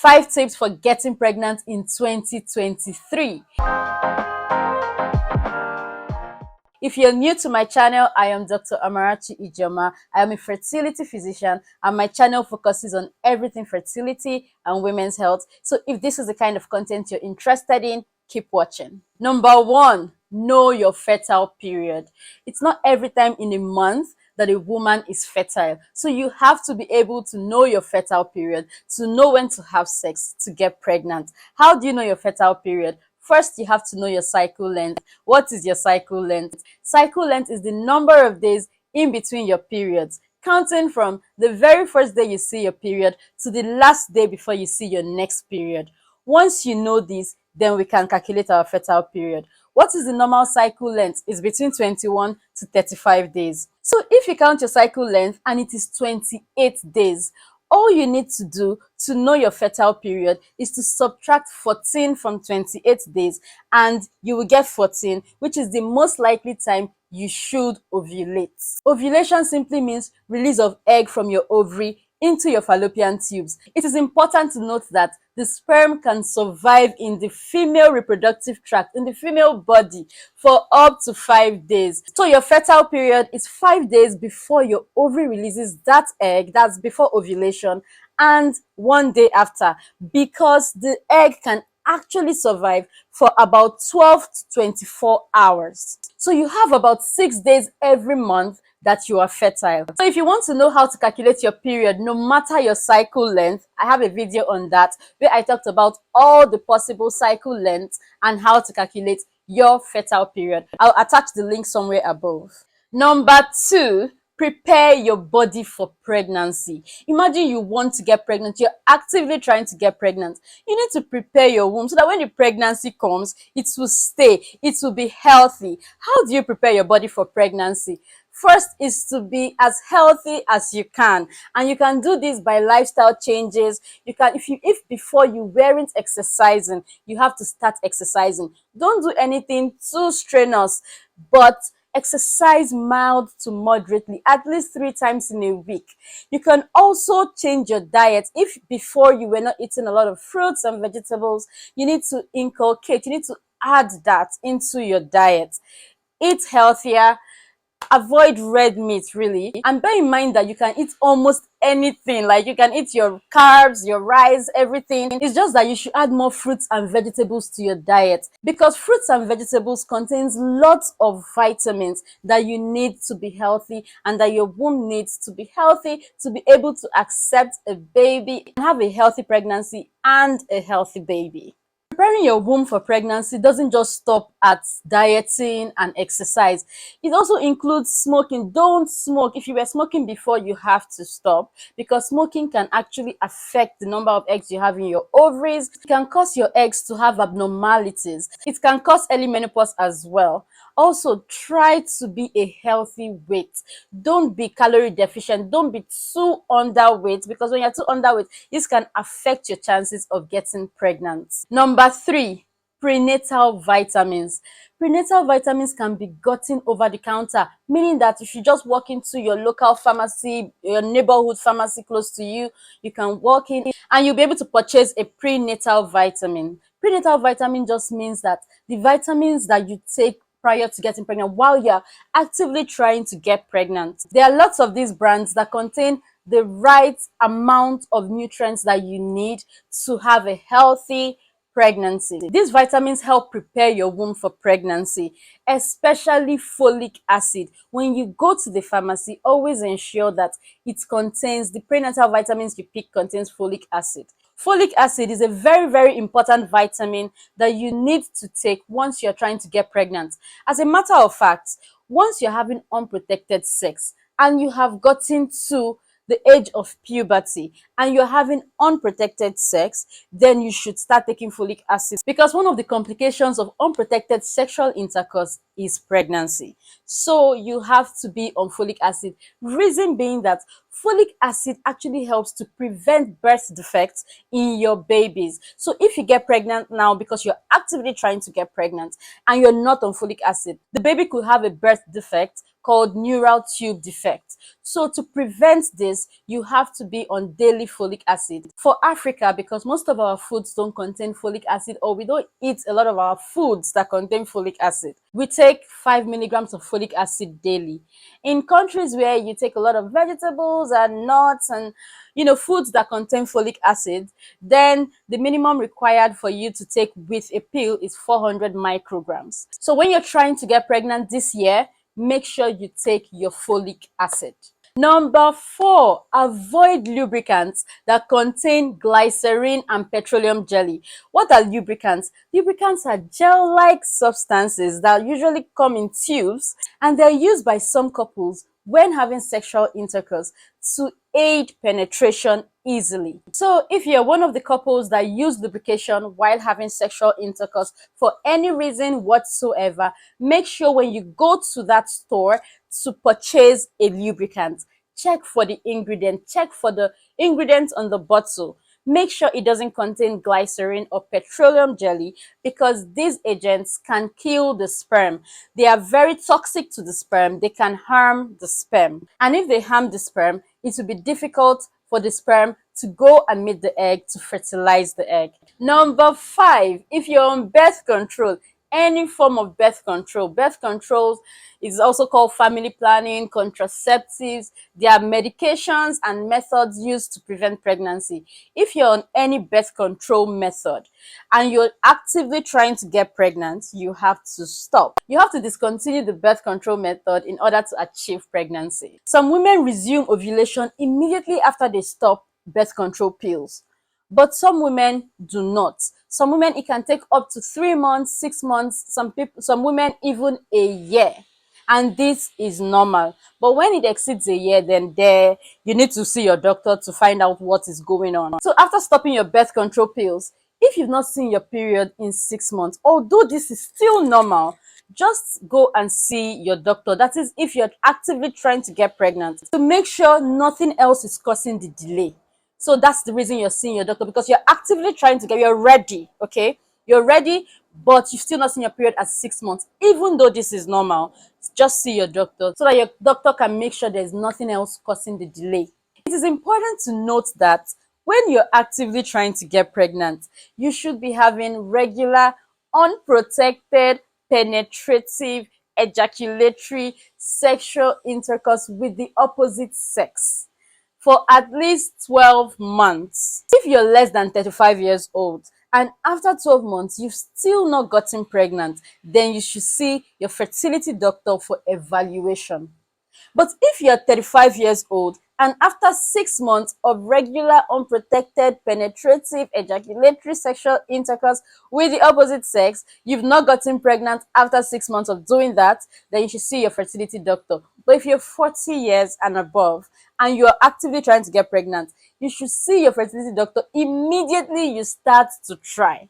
5 tips for getting pregnant in 2023. If you're new to my channel, I am Dr. Amarachi Ijeoma. I am a fertility physician and my channel focuses on everything fertility and women's health. So if this is the kind of content you're interested in, keep watching. Number 1, know your fertile period. It's not every time in a month that a woman is fertile. So you have to be able to know your fertile period, to know when to have sex, to get pregnant. How do you know your fertile period? First, you have to know your cycle length. What is your cycle length? Cycle length is the number of days in between your periods, counting from the very first day you see your period to the last day before you see your next period. Once you know this, then we can calculate our fertile period. What is the normal cycle length? It's between 21 to 35 days. So if you count your cycle length and it is 28 days, all you need to do to know your fertile period is to subtract 14 from 28 days and you will get 14, which is the most likely time you should ovulate. Ovulation simply means release of egg from your ovary into your fallopian tubes. It is important to note that the sperm can survive in the female reproductive tract, in the female body, for up to 5 days. So your fertile period is 5 days before your ovary releases that egg, that's before ovulation, and 1 day after, because the egg can actually survive for about 12 to 24 hours. So you have about 6 days every month that you are fertile. So if you want to know how to calculate your period, no matter your cycle length, I have a video on that where I talked about all the possible cycle lengths and how to calculate your fertile period. I'll attach the link somewhere above. Number 2, prepare your body for pregnancy. Imagine you want to get pregnant, you're actively trying to get pregnant. You need to prepare your womb so that when the pregnancy comes, it will stay, it will be healthy. How do you prepare your body for pregnancy? First is to be as healthy as you can, and you can do this by lifestyle changes. You can, if before you weren't exercising, you have to start exercising. Don't do anything too strenuous, but exercise mild to moderately, at least 3 times in a week. You can also change your diet. If before you were not eating a lot of fruits and vegetables, you need to inculcate, you need to add that into your diet. Eat healthier. Avoid red meat, really, and bear in mind that you can eat almost anything. Like, you can eat your carbs, your rice, everything. It's just that you should add more fruits and vegetables to your diet, because fruits and vegetables contains lots of vitamins that you need to be healthy and that your womb needs to be healthy to be able to accept a baby and have a healthy pregnancy and a healthy baby. Preparing your womb for pregnancy doesn't just stop at dieting and exercise. It also includes smoking. Don't smoke. If you were smoking before, you have to stop, because smoking can actually affect the number of eggs you have in your ovaries. It can cause your eggs to have abnormalities. It can cause early menopause as well. Also, try to be a healthy weight. Don't be calorie deficient. Don't be too underweight, because when you're too underweight, this can affect your chances of getting pregnant. Number 3, prenatal vitamins. Prenatal vitamins can be gotten over the counter, meaning that if you just walk into your local pharmacy, your neighborhood pharmacy close to you, you can walk in and you'll be able to purchase a prenatal vitamin. Prenatal vitamin just means that the vitamins that you take prior to getting pregnant, while you're actively trying to get pregnant. There are lots of these brands that contain the right amount of nutrients that you need to have a healthy pregnancy. These vitamins help prepare your womb for pregnancy, especially folic acid. When you go to the pharmacy, always ensure that it contains, the prenatal vitamins you pick contains folic acid. Folic acid is a very, very important vitamin that you need to take once you're trying to get pregnant. As a matter of fact, once you're having unprotected sex and you have gotten to the age of puberty and you're having unprotected sex, then you should start taking folic acid, because one of the complications of unprotected sexual intercourse is pregnancy. So you have to be on folic acid. Reason being that folic acid actually helps to prevent birth defects in your babies. So if you get pregnant now because you're actively trying to get pregnant and you're not on folic acid, the baby could have a birth defect called neural tube defect. So to prevent this, you have to be on daily folic acid. For Africa, because most of our foods don't contain folic acid, or we don't eat a lot of our foods that contain folic acid, we take 5 milligrams of folic acid daily. In countries where you take a lot of vegetables and nuts and foods that contain folic acid, then the minimum required for you to take with a pill is 400 micrograms. So when you're trying to get pregnant this year, make sure you take your folic acid. Number 4, avoid lubricants that contain glycerin and petroleum jelly. What are lubricants? Lubricants are gel-like substances that usually come in tubes, and they're used by some couples when having sexual intercourse to aid penetration easily. So if you're one of the couples that use lubrication while having sexual intercourse for any reason whatsoever, make sure when you go to that store to purchase a lubricant, check for the ingredient, check for the ingredients on the bottle. Make sure it doesn't contain glycerin or petroleum jelly, because these agents can kill the sperm. They are very toxic to the sperm. They can harm the sperm. And if they harm the sperm, it will be difficult for the sperm to go and meet the egg to fertilize the egg. Number 5, if you're on birth control, any form of birth control. Birth controls is also called family planning, contraceptives. There are medications and methods used to prevent pregnancy. If you're on any birth control method and you're actively trying to get pregnant, you have to stop. You have to discontinue the birth control method in order to achieve pregnancy. Some women resume ovulation immediately after they stop birth control pills, but some women do not. Some women, it can take up to 3 months, 6 months, some women even a year. And this is normal. But when it exceeds a year, then you need to see your doctor to find out what is going on. So after stopping your birth control pills, if you've not seen your period in 6 months, although this is still normal, just go and see your doctor. That is, if you're actively trying to get pregnant, to make sure nothing else is causing the delay. So that's the reason you're seeing your doctor, because you're actively trying to you're ready, okay? You're ready, but you've still not seen your period at 6 months. Even though this is normal, just see your doctor so that your doctor can make sure there's nothing else causing the delay. It is important to note that when you're actively trying to get pregnant, you should be having regular, unprotected, penetrative, ejaculatory, sexual intercourse with the opposite sex for at least 12 months. If you're less than 35 years old and after 12 months you've still not gotten pregnant, then you should see your fertility doctor for evaluation. But if you're 35 years old and after 6 months of regular, unprotected, penetrative, ejaculatory sexual intercourse with the opposite sex, you've not gotten pregnant after 6 months of doing that, then you should see your fertility doctor. But if you're 40 years and above and you're actively trying to get pregnant, you should see your fertility doctor immediately you start to try.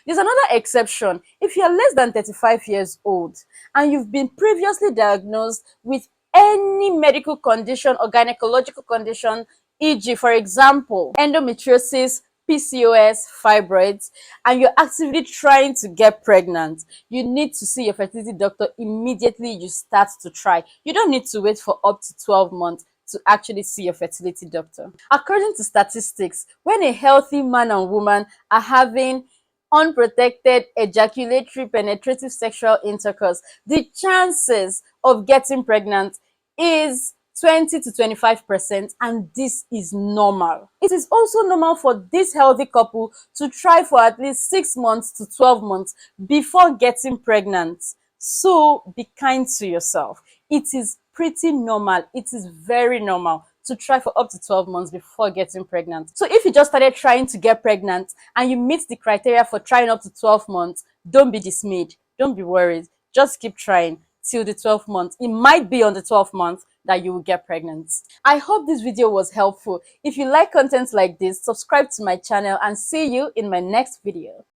There's another exception. If you're less than 35 years old and you've been previously diagnosed with any medical condition or gynecological condition, e.g., for example, endometriosis, PCOS, fibroids, and you're actively trying to get pregnant, you need to see your fertility doctor immediately you start to try. You don't need to wait for up to 12 months to actually see your fertility doctor. According to statistics, when a healthy man and woman are having unprotected ejaculatory penetrative sexual intercourse, the chances of getting pregnant is 20 to 25%, and this is normal. It is also normal for this healthy couple to try for at least 6 months to 12 months before getting pregnant. So be kind to yourself. It is pretty normal. It is very normal to try for up to 12 months before getting pregnant. So if you just started trying to get pregnant and you meet the criteria for trying up to 12 months, don't be dismayed. Don't be worried. Just keep trying till the 12th month. It might be on the 12th month that you will get pregnant. I hope this video was helpful. If you like content like this, subscribe to my channel and see you in my next video.